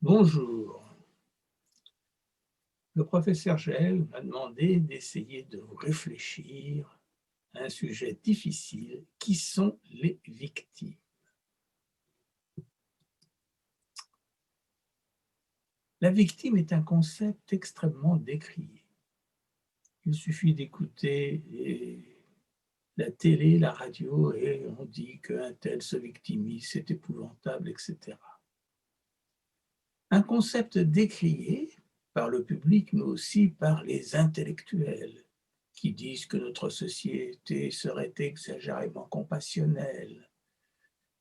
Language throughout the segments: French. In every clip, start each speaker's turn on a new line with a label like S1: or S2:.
S1: Bonjour, le professeur Jaël m'a demandé d'essayer de réfléchir à un sujet difficile, qui sont les victimes. La victime est un concept extrêmement décrié. Il suffit d'écouter la télé, la radio, et on dit qu'un tel se victimise, c'est épouvantable, etc. Un concept décrié par le public, mais aussi par les intellectuels, qui disent que notre société serait exagérément compassionnelle,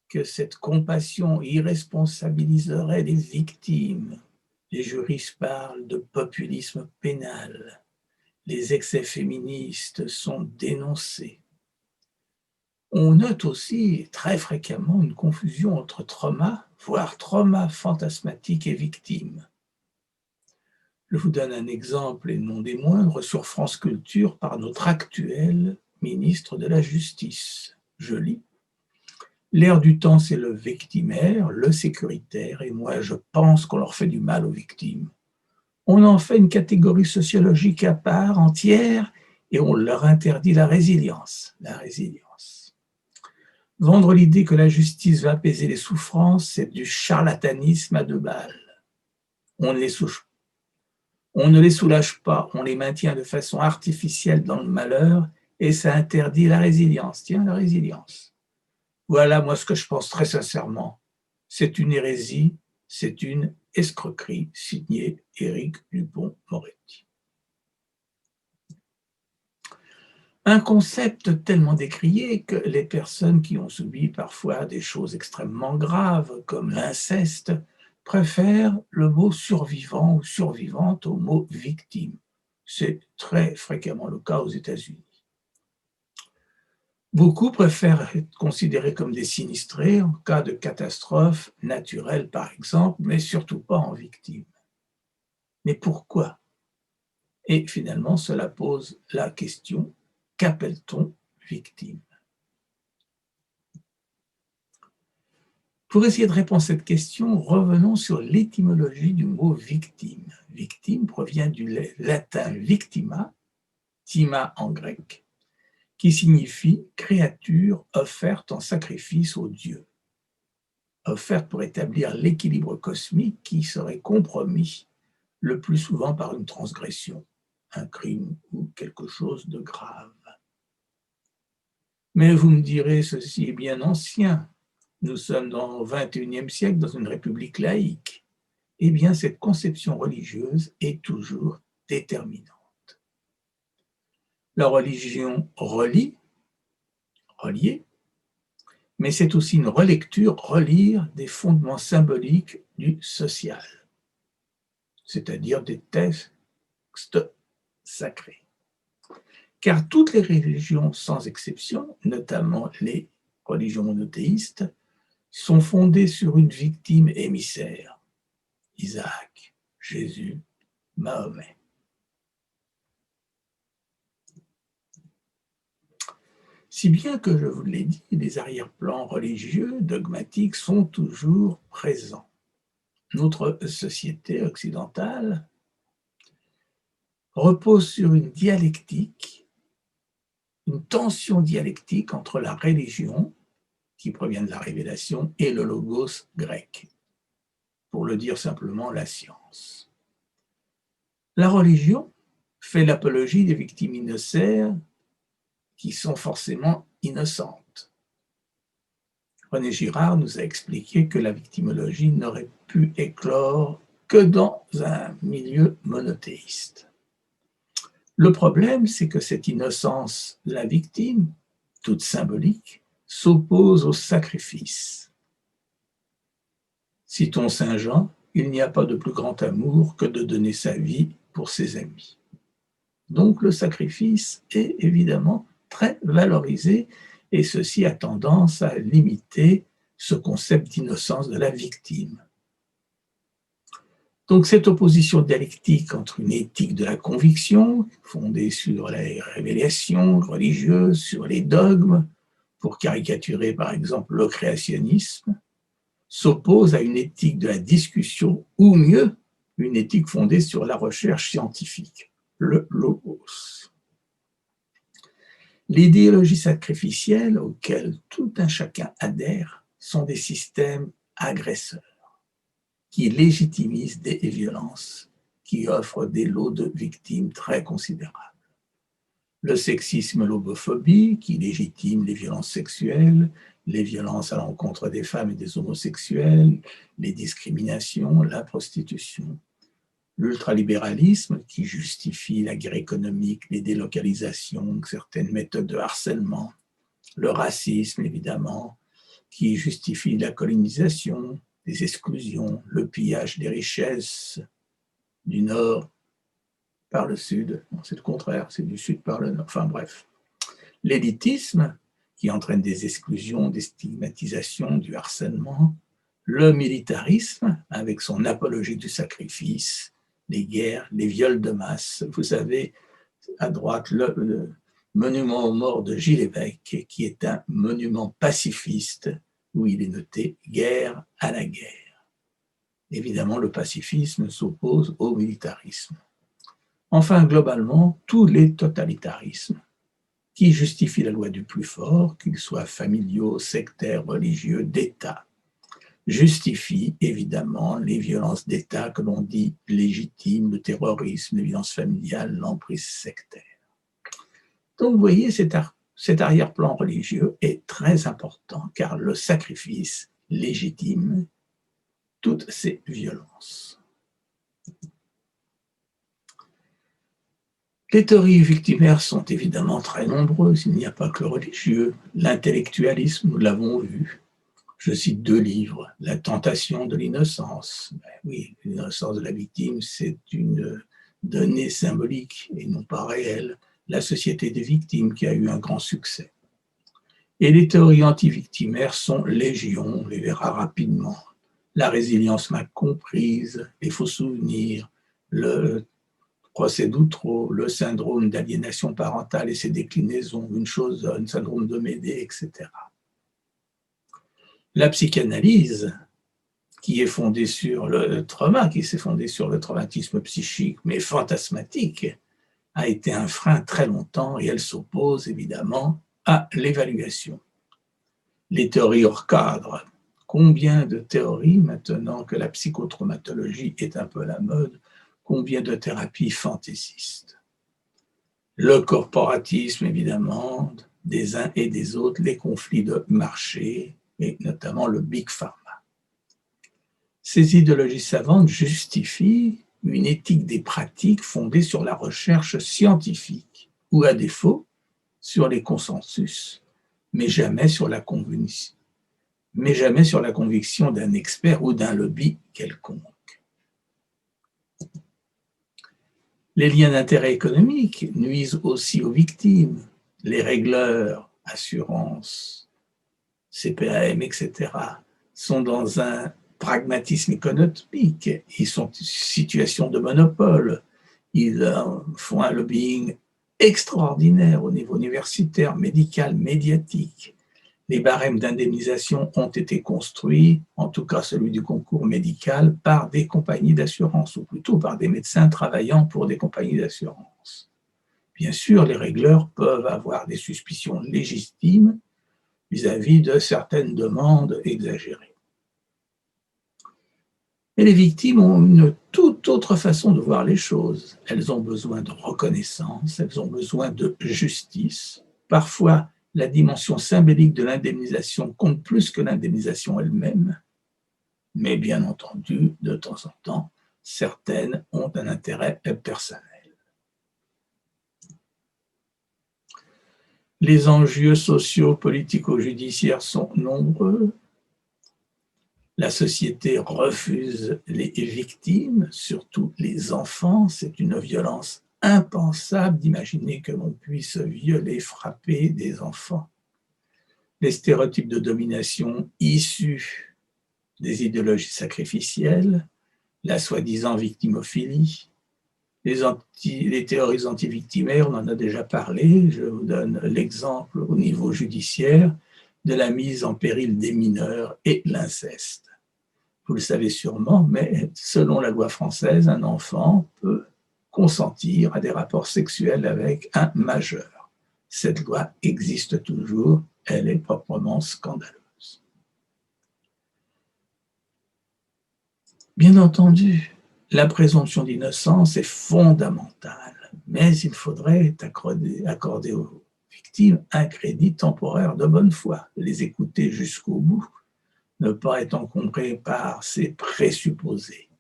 S1: que cette compassion irresponsabiliserait les victimes. Les juristes parlent de populisme pénal. Les excès féministes sont dénoncés. On note aussi très fréquemment une confusion entre trauma, voire trauma fantasmatique et victime. Je vous donne un exemple, et non des moindres, sur France Culture par notre actuel ministre de la Justice. Je lis: l'air du temps, c'est le victimaire, le sécuritaire, et moi je pense qu'on leur fait du mal aux victimes. On en fait une catégorie sociologique à part entière et on leur interdit la résilience. La résilience. Vendre l'idée que la justice va apaiser les souffrances, c'est du charlatanisme à 2 balles. On ne les soulage pas, on les maintient de façon artificielle dans le malheur et ça interdit la résilience. Tiens, la résilience. Voilà, moi, ce que je pense très sincèrement. C'est une hérésie, c'est une escroquerie, signé Éric Dupond-Moretti. Un concept tellement décrié que les personnes qui ont subi parfois des choses extrêmement graves, comme l'inceste, préfèrent le mot survivant ou survivante au mot victime. C'est très fréquemment le cas aux États-Unis. Beaucoup préfèrent être considérés comme des sinistrés en cas de catastrophe naturelle, par exemple, mais surtout pas en victime. Mais pourquoi? Et finalement, cela pose la question: qu'appelle-t-on victime? Pour essayer de répondre à cette question, revenons sur l'étymologie du mot victime. Victime provient du latin victima, tima en grec, qui signifie créature offerte en sacrifice aux dieux. Offerte pour établir l'équilibre cosmique qui serait compromis le plus souvent par une transgression, un crime ou quelque chose de grave. Mais vous me direz, ceci est bien ancien. Nous sommes dans le XXIe siècle, dans une république laïque. Eh bien, cette conception religieuse est toujours déterminante. La religion relie, relier, mais c'est aussi une relecture, relire des fondements symboliques du social, c'est-à-dire des textes sacrés. Car toutes les religions, sans exception, notamment les religions monothéistes, sont fondées sur une victime émissaire: Isaac, Jésus, Mahomet. Si bien que, je vous l'ai dit, les arrière-plans religieux, dogmatiques sont toujours présents. Notre société occidentale repose sur une dialectique, une tension dialectique entre la religion, qui provient de la révélation, et le logos grec, pour le dire simplement, la science. La religion fait l'apologie des victimes innocentes qui sont forcément innocentes. René Girard nous a expliqué que la victimologie n'aurait pu éclore que dans un milieu monothéiste. Le problème, c'est que cette innocence de la victime, toute symbolique, s'oppose au sacrifice. Citons Saint Jean: il n'y a pas de plus grand amour que de donner sa vie pour ses amis. Donc le sacrifice est évidemment très valorisé, et ceci a tendance à limiter ce concept d'innocence de la victime. Donc cette opposition dialectique entre une éthique de la conviction, fondée sur les révélations religieuses, sur les dogmes, pour caricaturer par exemple le créationnisme, s'oppose à une éthique de la discussion, ou mieux, une éthique fondée sur la recherche scientifique, le logos. Les idéologies sacrificielles auxquelles tout un chacun adhère sont des systèmes agresseurs qui légitimisent des violences, qui offrent des lots de victimes très considérables. Le sexisme et l'homophobie qui légitime les violences sexuelles, les violences à l'encontre des femmes et des homosexuels, les discriminations, la prostitution. L'ultralibéralisme qui justifie la guerre économique, les délocalisations, certaines méthodes de harcèlement. Le racisme, évidemment, qui justifie la colonisation, les exclusions, le pillage des richesses du Nord par le Sud. Non, c'est le contraire, c'est du Sud par le Nord. Enfin bref. L'élitisme qui entraîne des exclusions, des stigmatisations, du harcèlement. Le militarisme avec son apologie du sacrifice, les guerres, les viols de masse. Vous savez, à droite, le monument aux morts de Gilles Évêque, qui est un monument pacifiste, où il est noté « guerre à la guerre ». Évidemment, le pacifisme s'oppose au militarisme. Enfin, globalement, tous les totalitarismes qui justifient la loi du plus fort, qu'ils soient familiaux, sectaires, religieux, d'État, justifient évidemment les violences d'État que l'on dit légitimes, le terrorisme, les violences familiales, l'emprise sectaire. Donc, vous voyez, cet arrière-plan religieux est très important car le sacrifice légitime toutes ces violences. Les théories victimaires sont évidemment très nombreuses, il n'y a pas que le religieux. L'intellectualisme, nous l'avons vu. Je cite 2 livres, La tentation de l'innocence. Ben oui, l'innocence de la victime, c'est une donnée symbolique et non pas réelle. La société des victimes qui a eu un grand succès. Et les théories anti-victimaires sont légion, on les verra rapidement. La résilience mal comprise, les faux souvenirs, le procès d'Outreau, le syndrome d'aliénation parentale et ses déclinaisons, une chose, un syndrome de Médée, etc. La psychanalyse, qui est fondée sur le trauma, qui s'est fondée sur le traumatisme psychique, mais fantasmatique, a été un frein très longtemps et elle s'oppose évidemment à l'évaluation. Les théories hors cadre. Combien de théories, maintenant que la psychotraumatologie est un peu à la mode, combien de thérapies fantaisistes. Le corporatisme, évidemment, des uns et des autres, les conflits de marché, et notamment le Big Pharma. Ces idéologies savantes justifient une éthique des pratiques fondée sur la recherche scientifique, ou à défaut, sur les consensus, mais jamais sur la conviction d'un expert ou d'un lobby quelconque. Les liens d'intérêt économique nuisent aussi aux victimes. Les régleurs, assurances, CPAM, etc., sont dans un pragmatisme économique. Ils sont en situation de monopole. Ils font un lobbying extraordinaire au niveau universitaire, médical, médiatique. Les barèmes d'indemnisation ont été construits, en tout cas celui du concours médical, par des compagnies d'assurance, ou plutôt par des médecins travaillant pour des compagnies d'assurance. Bien sûr, les régleurs peuvent avoir des suspicions légitimes vis-à-vis de certaines demandes exagérées. Et les victimes ont une toute autre façon de voir les choses. Elles ont besoin de reconnaissance, elles ont besoin de justice. Parfois, la dimension symbolique de l'indemnisation compte plus que l'indemnisation elle-même. Mais bien entendu, de temps en temps, certaines ont un intérêt personnel. Les enjeux sociaux, politico-judiciaires sont nombreux. La société refuse les victimes, surtout les enfants. C'est une violence impensable d'imaginer que l'on puisse violer, frapper des enfants. Les stéréotypes de domination issus des idéologies sacrificielles, la soi-disant victimophilie, les théories anti-victimaires, on en a déjà parlé, je vous donne l'exemple au niveau judiciaire de la mise en péril des mineurs et l'inceste. Vous le savez sûrement, mais selon la loi française, un enfant peut consentir à des rapports sexuels avec un majeur. Cette loi existe toujours, elle est proprement scandaleuse. Bien entendu, la présomption d'innocence est fondamentale, mais il faudrait accorder aux victimes un crédit temporaire de bonne foi, les écouter jusqu'au bout, ne pas être encombré par ces présupposés.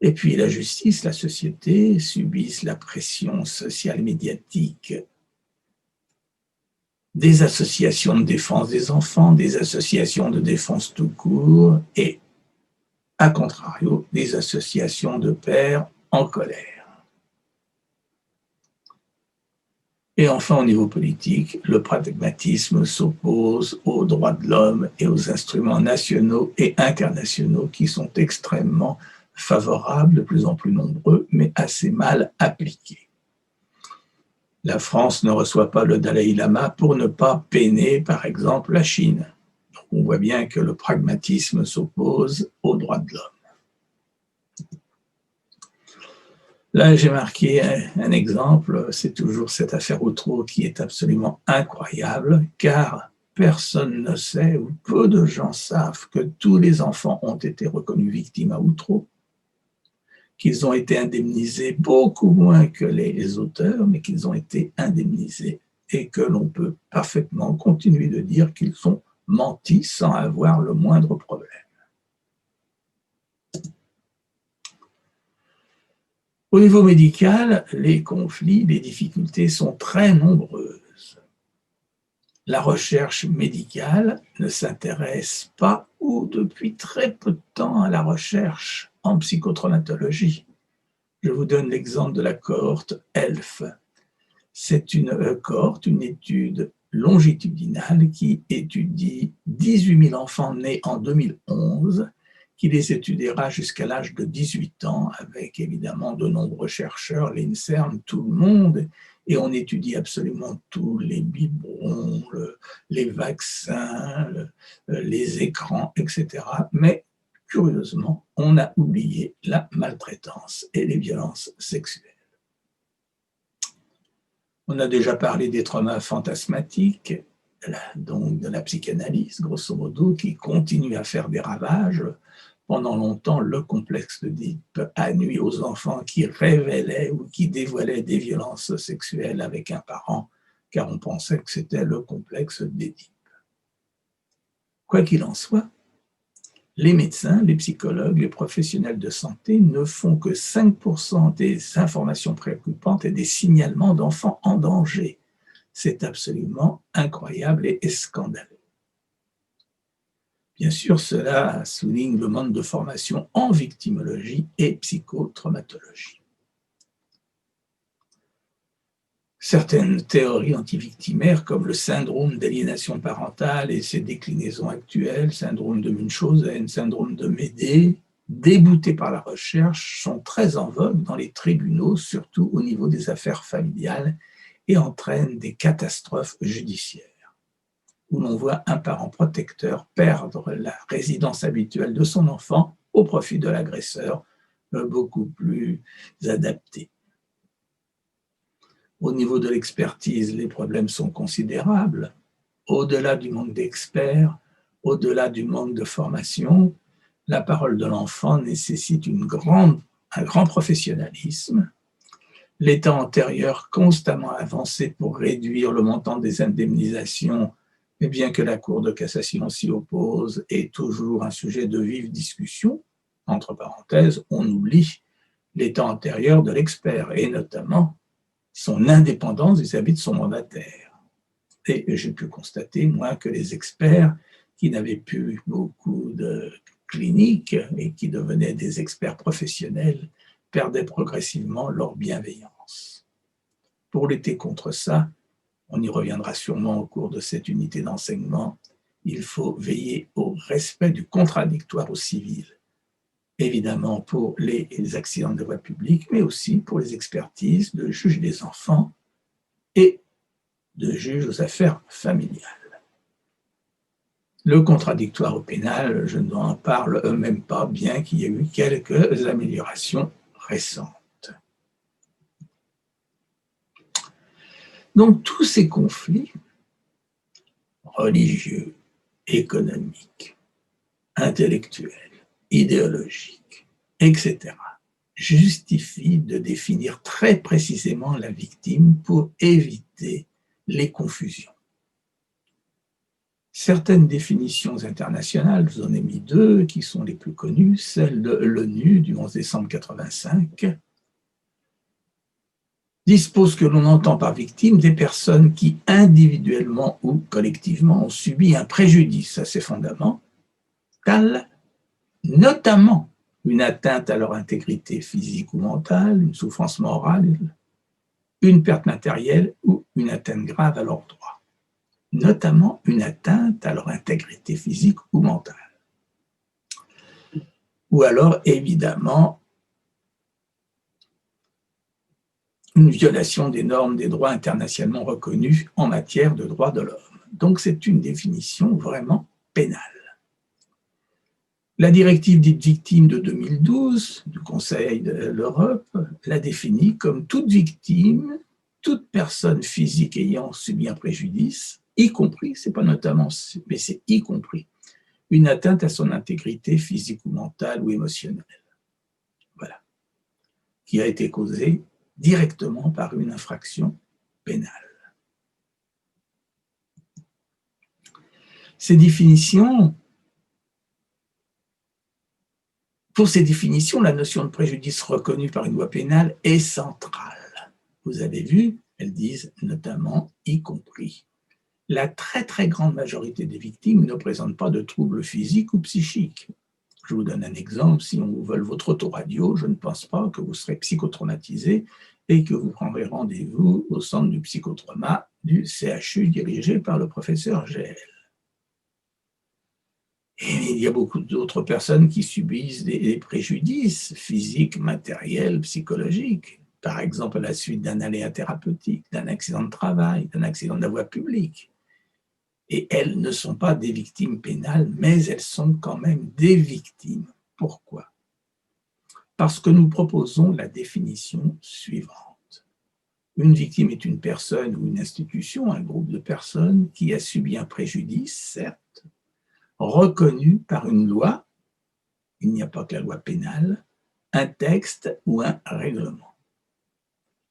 S1: Et puis la justice, la société subissent la pression sociale médiatique des associations de défense des enfants, des associations de défense tout court et, à contrario, des associations de pères en colère. Et enfin, au niveau politique, le pragmatisme s'oppose aux droits de l'homme et aux instruments nationaux et internationaux qui sont extrêmement favorables, de plus en plus nombreux, mais assez mal appliqués. La France ne reçoit pas le Dalai Lama pour ne pas peiner, par exemple, la Chine. Donc on voit bien que le pragmatisme s'oppose aux droits de l'homme. Là, j'ai marqué un exemple, c'est toujours cette affaire Outreau qui est absolument incroyable, car personne ne sait, ou peu de gens savent, que tous les enfants ont été reconnus victimes à Outreau, qu'ils ont été indemnisés beaucoup moins que les auteurs, mais qu'ils ont été indemnisés et que l'on peut parfaitement continuer de dire qu'ils ont menti sans avoir le moindre problème. Au niveau médical, les conflits, les difficultés sont très nombreuses. La recherche médicale ne s'intéresse pas, ou depuis très peu de temps, à la recherche en psychotraumatologie. Je vous donne l'exemple de la cohorte ELF. C'est une cohorte, une étude longitudinale qui étudie 18 000 enfants nés en 2011, qui les étudiera jusqu'à l'âge de 18 ans, avec évidemment de nombreux chercheurs, l'INSERM, tout le monde, et on étudie absolument tout, les biberons, les vaccins, les écrans, etc. Mais curieusement, on a oublié la maltraitance et les violences sexuelles. On a déjà parlé des traumas fantasmatiques, donc de la psychanalyse, grosso modo, qui continue à faire des ravages. Pendant longtemps, le complexe d'Oedipe a nuit aux enfants qui révélaient ou qui dévoilaient des violences sexuelles avec un parent, car on pensait que c'était le complexe d'Oedipe. Quoi qu'il en soit, les médecins, les psychologues, les professionnels de santé ne font que 5% des informations préoccupantes et des signalements d'enfants en danger. C'est absolument incroyable et scandaleux. Bien sûr, cela souligne le manque de formation en victimologie et psychotraumatologie. Certaines théories antivictimaires, comme le syndrome d'aliénation parentale et ses déclinaisons actuelles, syndrome de Munchausen, syndrome de Médée, déboutés par la recherche, sont très en vogue dans les tribunaux, surtout au niveau des affaires familiales, et entraînent des catastrophes judiciaires, où l'on voit un parent protecteur perdre la résidence habituelle de son enfant au profit de l'agresseur, beaucoup plus adapté. Au niveau de l'expertise, les problèmes sont considérables. Au-delà du manque d'experts, au-delà du manque de formation, la parole de l'enfant nécessite un grand professionnalisme. L'État antérieur constamment avancé pour réduire le montant des indemnisations, et bien que la Cour de cassation s'y oppose, est toujours un sujet de vive discussion. Entre parenthèses, on oublie l'état antérieur de l'expert, et notamment son indépendance vis-à-vis de son mandataire. Et j'ai pu constater, moi, que les experts qui n'avaient plus beaucoup de cliniques et qui devenaient des experts professionnels perdaient progressivement leur bienveillance. Pour lutter contre ça, on y reviendra sûrement au cours de cette unité d'enseignement, il faut veiller au respect du contradictoire au civil, évidemment pour les accidents de voie publique, mais aussi pour les expertises de juges des enfants et de juges aux affaires familiales. Le contradictoire au pénal, je n'en parle même pas, bien qu'il y ait eu quelques améliorations récentes. Donc tous ces conflits religieux, économiques, intellectuels, idéologiques, etc., justifient de définir très précisément la victime pour éviter les confusions. Certaines définitions internationales, je vous en ai mis deux qui sont les plus connues, celle de l'ONU du 11 décembre 1985, dispose que l'on entend par victime des personnes qui, individuellement ou collectivement, ont subi un préjudice à ses fondaments, notamment une atteinte à leur intégrité physique ou mentale, une souffrance morale, une perte matérielle ou une atteinte grave à leurs droits, notamment une atteinte à leur intégrité physique ou mentale. Ou alors, évidemment, une violation des normes des droits internationalement reconnus en matière de droits de l'homme. Donc, c'est une définition vraiment pénale. La directive dite victime de 2012 du Conseil de l'Europe la définit comme toute victime, toute personne physique ayant subi un préjudice, y compris, c'est pas notamment, mais c'est y compris, une atteinte à son intégrité physique ou mentale ou émotionnelle. Voilà. Qui a été causée directement par une infraction pénale. Ces définitions, pour ces définitions, la notion de préjudice reconnue par une loi pénale est centrale. Vous avez vu, elles disent notamment y compris. La très très grande majorité des victimes ne présentent pas de troubles physiques ou psychiques. Je vous donne un exemple, si on vous vole votre autoradio, je ne pense pas que vous serez psychotraumatisé et que vous prendrez rendez-vous au centre du psychotrauma du CHU dirigé par le professeur GL. Et il y a beaucoup d'autres personnes qui subissent des préjudices physiques, matériels, psychologiques, par exemple à la suite d'un aléa thérapeutique, d'un accident de travail, d'un accident de la voie publique. Et elles ne sont pas des victimes pénales, mais elles sont quand même des victimes. Pourquoi? Parce que nous proposons la définition suivante. Une victime est une personne ou une institution, un groupe de personnes qui a subi un préjudice, certes, reconnu par une loi, il n'y a pas que la loi pénale, un texte ou un règlement.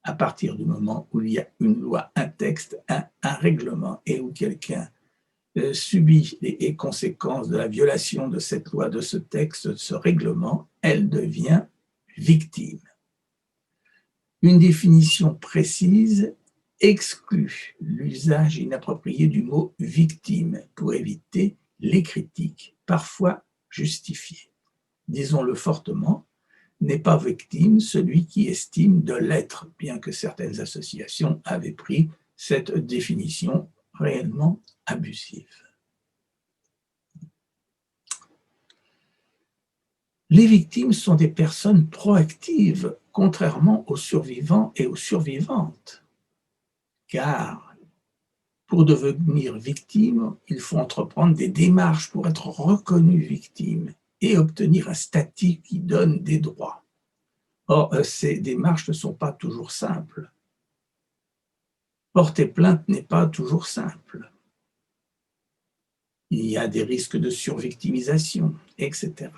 S1: À partir du moment où il y a une loi, un texte, un règlement, et où quelqu'un subit les conséquences de la violation de cette loi, de ce texte, de ce règlement, elle devient victime. Une définition précise exclut l'usage inapproprié du mot victime pour éviter les critiques, parfois justifiées. Disons-le fortement, n'est pas victime celui qui estime de l'être, bien que certaines associations avaient pris cette définition réellement abusive. Les victimes sont des personnes proactives, contrairement aux survivants et aux survivantes. Car pour devenir victime, il faut entreprendre des démarches pour être reconnu victime et obtenir un statut qui donne des droits. Or, ces démarches ne sont pas toujours simples. Porter plainte n'est pas toujours simple. Il y a des risques de survictimisation, etc.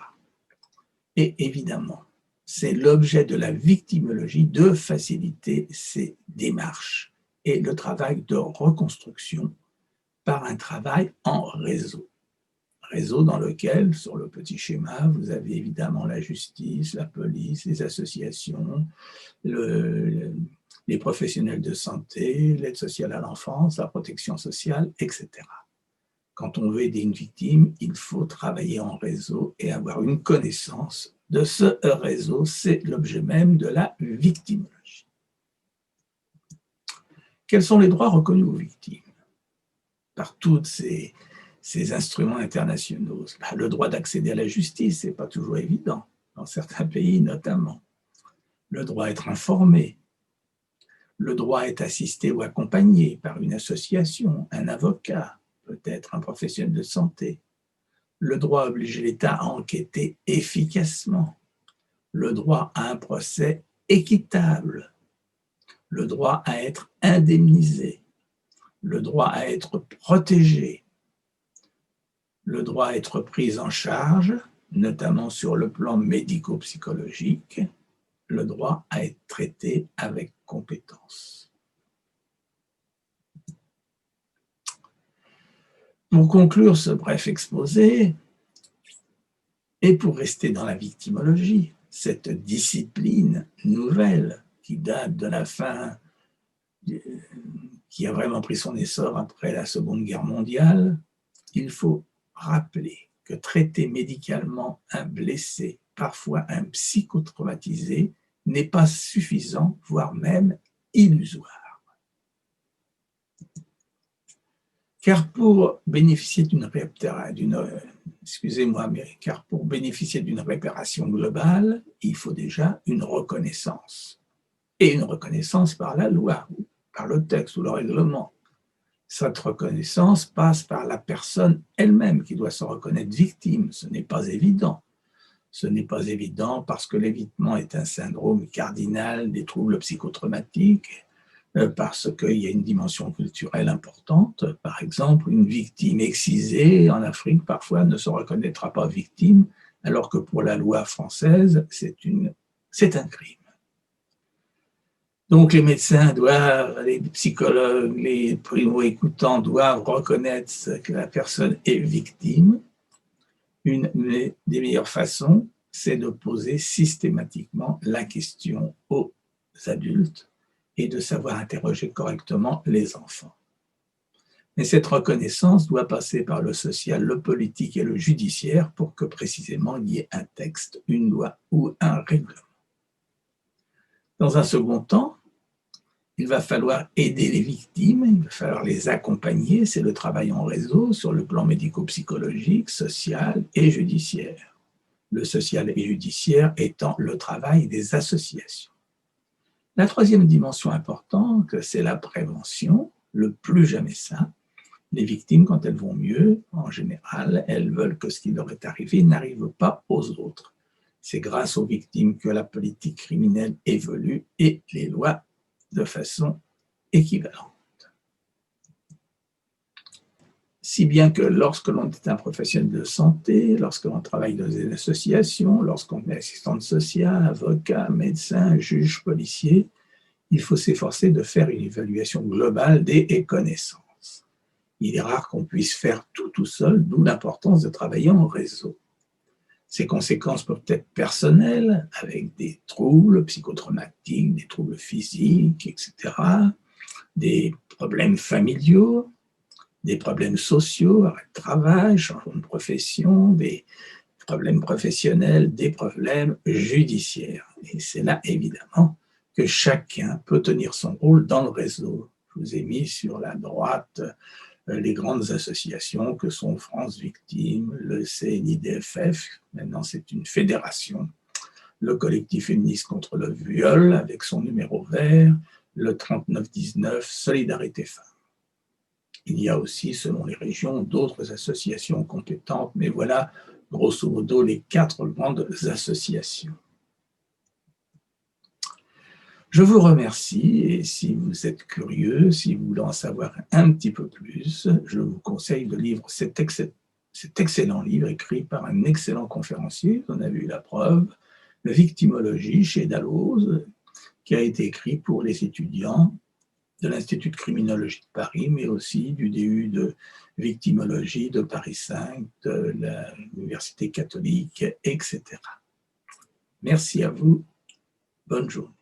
S1: Et évidemment, c'est l'objet de la victimologie de faciliter ces démarches et le travail de reconstruction par un travail en réseau. Réseau dans lequel, sur le petit schéma, vous avez évidemment la justice, la police, les associations, les professionnels de santé, l'aide sociale à l'enfance, la protection sociale, etc. Quand on veut aider une victime, il faut travailler en réseau et avoir une connaissance de ce réseau. C'est l'objet même de la victimologie. Quels sont les droits reconnus aux victimes par tous ces instruments internationaux? Le droit d'accéder à la justice, ce n'est pas toujours évident, dans certains pays notamment. Le droit à être informé, le droit à être assisté ou accompagné par une association, un avocat, peut être un professionnel de santé. Le droit oblige l'État à enquêter efficacement. Le droit à un procès équitable. Le droit à être indemnisé. Le droit à être protégé. Le droit à être pris en charge, notamment sur le plan médico-psychologique. Le droit à être traité avec compétence. Pour conclure ce bref exposé, et pour rester dans la victimologie, cette discipline nouvelle qui date de la fin, qui a vraiment pris son essor après la Seconde Guerre mondiale, il faut rappeler que traiter médicalement un blessé, parfois un psychotraumatisé, n'est pas suffisant, voire même illusoire. Car pour bénéficier d'une réparation globale, il faut déjà une reconnaissance. Et une reconnaissance par la loi, par le texte ou le règlement. Cette reconnaissance passe par la personne elle-même qui doit se reconnaître victime. Ce n'est pas évident. Ce n'est pas évident parce que l'évitement est un syndrome cardinal des troubles psychotraumatiques, parce qu'il y a une dimension culturelle importante. Par exemple, une victime excisée en Afrique, parfois, ne se reconnaîtra pas victime, alors que pour la loi française, c'est un crime. Donc les médecins doivent, les psychologues, les primo-écoutants doivent reconnaître que la personne est victime. Une des meilleures façons, c'est de poser systématiquement la question aux adultes et de savoir interroger correctement les enfants. Mais cette reconnaissance doit passer par le social, le politique et le judiciaire pour que précisément il y ait un texte, une loi ou un règlement. Dans un second temps, il va falloir aider les victimes, il va falloir les accompagner, c'est le travail en réseau sur le plan médico-psychologique, social et judiciaire. Le social et judiciaire étant le travail des associations. La troisième dimension importante, c'est la prévention, le plus jamais ça. Les victimes, quand elles vont mieux, en général, elles veulent que ce qui leur est arrivé n'arrive pas aux autres. C'est grâce aux victimes que la politique criminelle évolue et les lois de façon équivalente. Si bien que lorsque l'on est un professionnel de santé, lorsque l'on travaille dans une association, lorsqu'on est assistante sociale, avocat, médecin, juge, policier, il faut s'efforcer de faire une évaluation globale des connaissances. Il est rare qu'on puisse faire tout seul, d'où l'importance de travailler en réseau. Ces conséquences peuvent être personnelles, avec des troubles psychotraumatiques, des troubles physiques, etc., des problèmes familiaux, des problèmes sociaux, arrêt de travail, changement de profession, des problèmes professionnels, des problèmes judiciaires. Et c'est là, évidemment, que chacun peut tenir son rôle dans le réseau. Je vous ai mis sur la droite les grandes associations que sont France Victimes, le CNIDFF, maintenant c'est une fédération, le collectif féministe contre le viol avec son numéro vert, le 3919 Solidarité Femmes. Il y a aussi, selon les régions, d'autres associations compétentes, mais voilà, grosso modo, les 4 grandes associations. Je vous remercie et si vous êtes curieux, si vous voulez en savoir un petit peu plus, je vous conseille de lire cet excellent livre écrit par un excellent conférencier, on a vu la preuve, « Victimologie » chez Dalloz, qui a été écrit pour les étudiants de l'Institut de criminologie de Paris, mais aussi du DU de victimologie de Paris 5, de l'Université catholique, etc. Merci à vous, bonne journée.